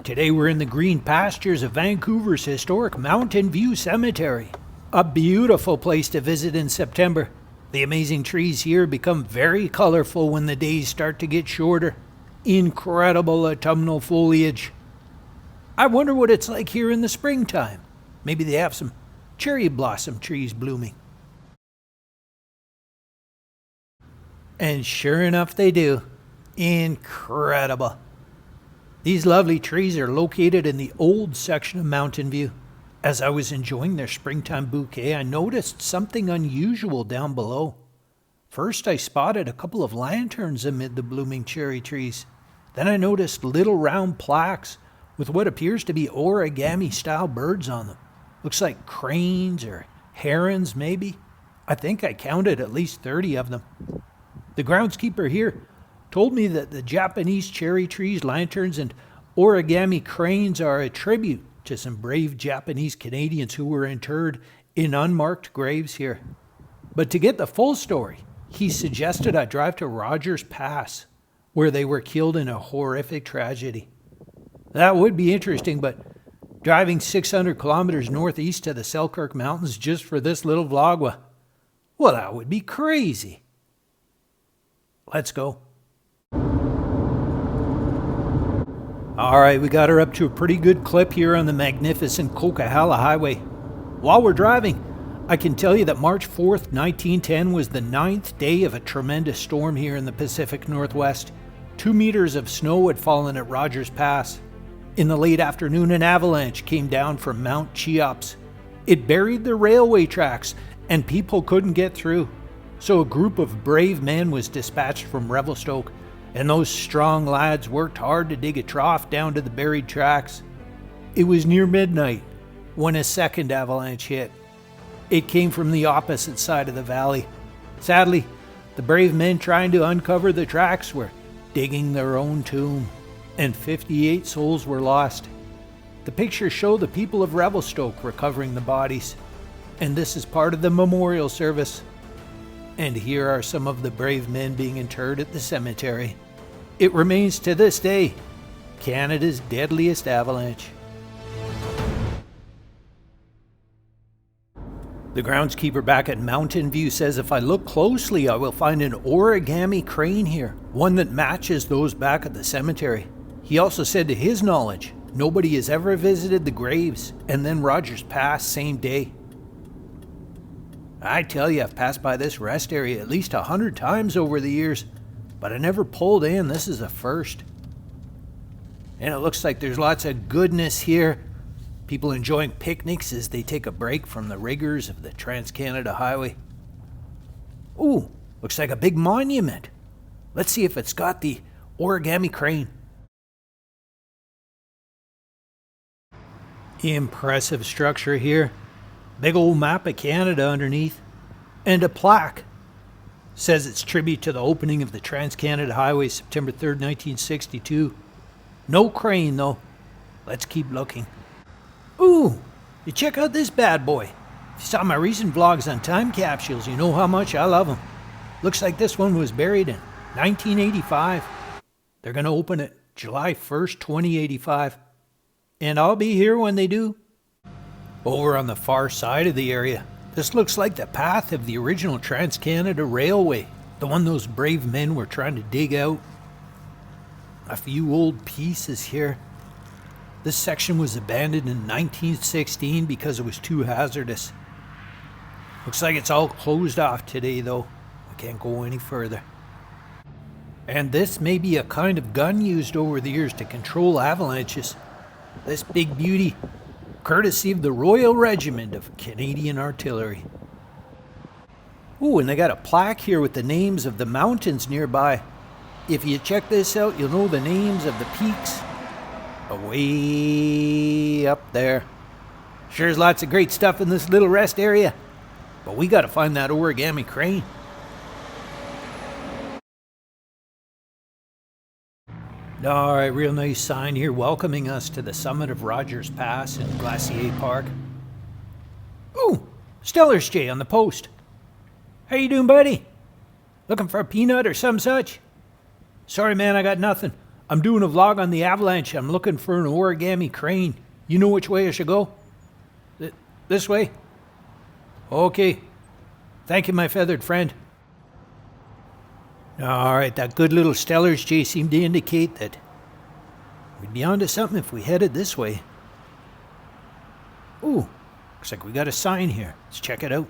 Today we're in the green pastures of Vancouver's historic Mountain View Cemetery. A beautiful place to visit in September. The amazing trees here become very colorful when the days start to get shorter. Incredible autumnal foliage. I wonder what it's like here in the springtime. Maybe they have some cherry blossom trees blooming. And sure enough they do. Incredible. These lovely trees are located in the old section of Mountain View. As I was enjoying their springtime bouquet, I noticed something unusual down below. First, I spotted a couple of lanterns amid the blooming cherry trees. Then I noticed little round plaques with what appears to be origami-style birds on them. Looks like cranes or herons, maybe. I think I counted at least 30 of them. The groundskeeper here told me that the Japanese cherry trees, lanterns, and origami cranes are a tribute to some brave Japanese Canadians who were interred in unmarked graves here. But to get the full story, he suggested I drive to Rogers Pass, where they were killed in a horrific tragedy. That would be interesting, but driving 600 kilometers northeast to the Selkirk Mountains just for this little vlog, well, that would be crazy. Let's go. All right, we got her up to a pretty good clip here on the magnificent Coquihalla Highway. While we're driving, I can tell you that March 4th, 1910 was the 9th day of a tremendous storm here in the Pacific Northwest. 2 meters of snow had fallen at Rogers Pass. In the late afternoon, an avalanche came down from Mount Cheops. It buried the railway tracks, and people couldn't get through. So a group of brave men was dispatched from Revelstoke, and those strong lads worked hard to dig a trough down to the buried tracks. It was near midnight when a second avalanche hit. It came from the opposite side of the valley. Sadly, the brave men trying to uncover the tracks were digging their own tomb, and 58 souls were lost. The pictures show the people of Revelstoke recovering the bodies, and this is part of the memorial service. And here are some of the brave men being interred at the cemetery. It remains to this day Canada's deadliest avalanche. The groundskeeper back at Mountain View says if I look closely, I will find an origami crane here, one that matches those back at the cemetery. He also said to his knowledge, nobody has ever visited the graves and then Rogers Pass same day. I tell you, I've passed by this rest area at least 100 times over the years, but I never pulled in. This is a first. And it looks like there's lots of goodness here. People enjoying picnics as they take a break from the rigors of the Trans-Canada Highway. Ooh, looks like a big monument. Let's see if it's got the origami crane. Impressive structure here. Big old map of Canada underneath. And a plaque. Says it's tribute to the opening of the Trans-Canada Highway September 3rd, 1962. No crane though. Let's keep looking. Ooh, you check out this bad boy. If you saw my recent vlogs on time capsules, you know how much I love them. Looks like this one was buried in 1985. They're going to open it July 1st, 2085. And I'll be here when they do. Over on the far side of the area, this looks like the path of the original Trans-Canada Railway, the one those brave men were trying to dig out. A few old pieces here. This section was abandoned in 1916 because it was too hazardous. Looks like it's all closed off today though. We can't go any further. And this may be a kind of gun used over the years to control avalanches. This big beauty, courtesy of the Royal Regiment of Canadian Artillery. Ooh, and they got a plaque here with the names of the mountains nearby. If you check this out, you'll know the names of the peaks away up there. Sure is lots of great stuff in this little rest area, but we gotta find that origami crane. All right, real nice sign here welcoming us to the summit of Rogers Pass in Glacier Park. Ooh, Stellar's Jay on the post. How you doing, buddy? Looking for a peanut or some such? Sorry, man, I got nothing. I'm doing a vlog on the Avalanche. I'm looking for an origami crane. You know which way I should go? This way? Okay. Thank you, my feathered friend. All right, that good little Stellar's J seemed to indicate that we'd be onto something if we headed this way. Ooh, looks like we got a sign here. Let's check it out.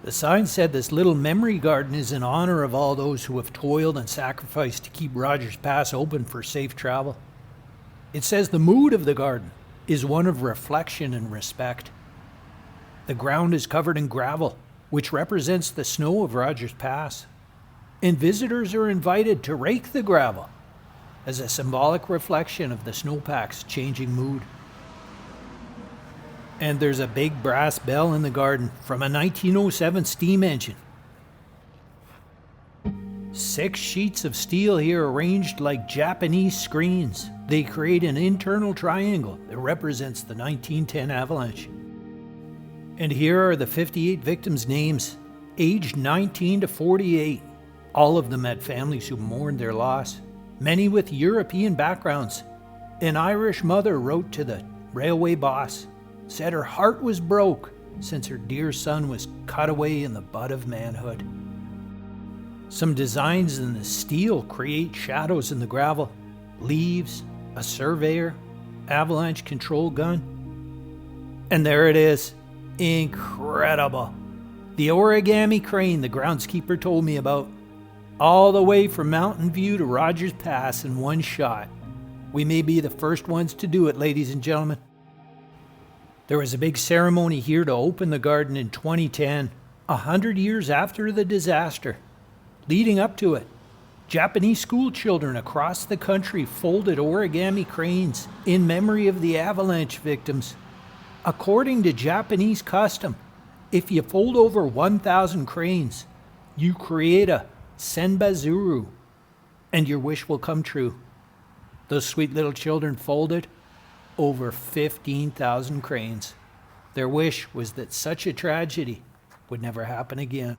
The sign said this little memory garden is in honor of all those who have toiled and sacrificed to keep Rogers Pass open for safe travel. It says the mood of the garden is one of reflection and respect. The ground is covered in gravel, which represents the snow of Rogers Pass, and visitors are invited to rake the gravel as a symbolic reflection of the snowpack's changing mood. And there's a big brass bell in the garden from a 1907 steam engine. 6 sheets of steel here arranged like Japanese screens. They create an internal triangle that represents the 1910 Avalanche. And here are the 58 victims' names, aged 19 to 48. All of them had families who mourned their loss, many with European backgrounds. An Irish mother wrote to the railway boss, said her heart was broke since her dear son was cut away in the bud of manhood. Some designs in the steel create shadows in the gravel, leaves, a surveyor, avalanche control gun. And there it is. Incredible. The origami crane the groundskeeper told me about. All the way from Mountain View to Rogers Pass in one shot. We may be the first ones to do it, ladies and gentlemen. There was a big ceremony here to open the garden in 2010, 100 years after the disaster. Leading up to it, Japanese school children across the country folded origami cranes in memory of the avalanche victims. According to Japanese custom, if you fold over 1,000 cranes, you create a senbazuru, and your wish will come true. Those sweet little children folded over 15,000 cranes. Their wish was that such a tragedy would never happen again.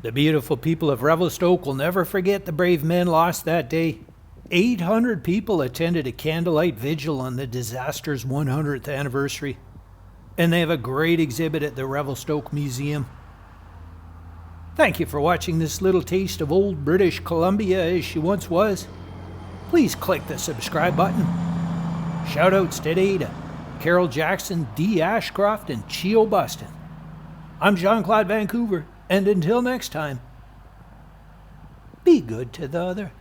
The beautiful people of Revelstoke will never forget the brave men lost that day. 800 people attended a candlelight vigil on the disaster's 100th anniversary. And they have a great exhibit at the Revelstoke Museum. Thank you for watching this little taste of old British Columbia as she once was. Please click the subscribe button. Shoutouts today to Carol Jackson, D. Ashcroft, and Chio Buston. I'm Jean-Claude Vancouver, and until next time, be good to the other.